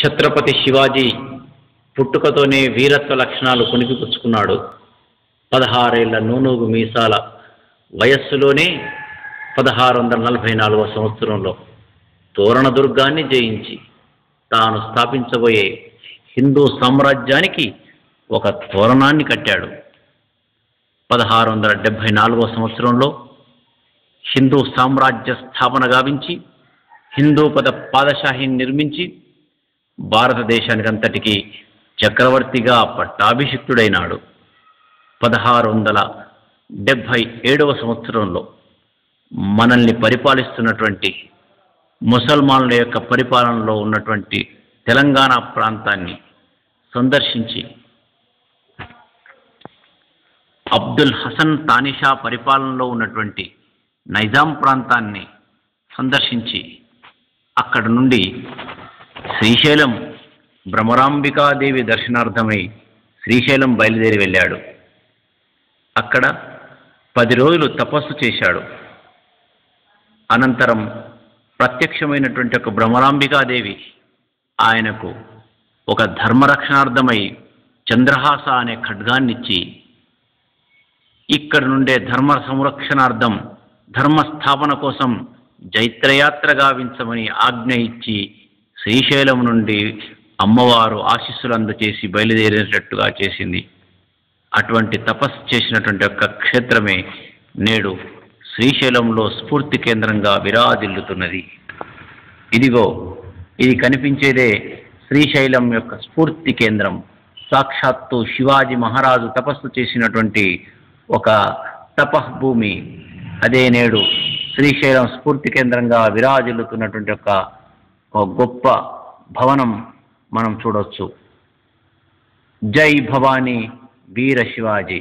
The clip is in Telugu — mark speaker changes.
Speaker 1: ఛత్రపతి శివాజీ పుట్టుకతోనే వీరత్వ లక్షణాలు పుణికిపుచ్చుకున్నాడు. 16 ఏళ్ల నూనూగు మీసాల వయస్సులోనే 1644వ సంవత్సరంలో తోరణదుర్గాన్ని జయించి తాను స్థాపించబోయే హిందూ సామ్రాజ్యానికి ఒక తోరణాన్ని కట్టాడు. 1674వ సంవత్సరంలో హిందూ సామ్రాజ్య స్థాపన గావించి హిందూ పాదశాహిని నిర్మించి భారతదేశానికంతటికీ చక్రవర్తిగా పట్టాభిషిక్తుడైనాడు. 1677వ సంవత్సరంలో మనల్ని పరిపాలిస్తున్నటువంటి ముసల్మానుల యొక్క పరిపాలనలో ఉన్నటువంటి తెలంగాణ ప్రాంతాన్ని సందర్శించి అబ్దుల్ హసన్ తానిషా పరిపాలనలో ఉన్నటువంటి నైజాం ప్రాంతాన్ని సందర్శించి అక్కడ నుండి శ్రీశైలం భ్రమరాంబికాదేవి దర్శనార్థమై శ్రీశైలం బయలుదేరి వెళ్ళాడు. అక్కడ 10 రోజులు తపస్సు చేశాడు. అనంతరం ప్రత్యక్షమైనటువంటి ఒక భ్రమరాంబికాదేవి ఆయనకు ఒక ధర్మరక్షణార్థమై చంద్రహాస అనే ఖడ్గాన్నిచ్చి ఇక్కడ నుండే ధర్మ సంరక్షణార్థం ధర్మస్థాపన కోసం జైత్రయాత్ర గావించమని ఆజ్ఞ ఇచ్చి శ్రీశైలం నుండి అమ్మవారు ఆశీస్సులు అందచేసి బయలుదేరేటట్టుగా చేసింది. అటువంటి తపస్సు చేసినటువంటి యొక్క క్షేత్రమే నేడు శ్రీశైలంలో స్ఫూర్తి కేంద్రంగా విరాజిల్లుతున్నది. ఇదిగో ఇది కనిపించేదే శ్రీశైలం యొక్క స్ఫూర్తి కేంద్రం. సాక్షాత్తు శివాజీ మహారాజు తపస్సు చేసినటువంటి ఒక తపఃభూమి. అదే నేడు శ్రీశైలం స్ఫూర్తి కేంద్రంగా విరాజిల్లుతున్నటువంటి ఒక గొప్ప భవనం మనం చూడవచ్చు. జై భవానీ వీర శివాజీ.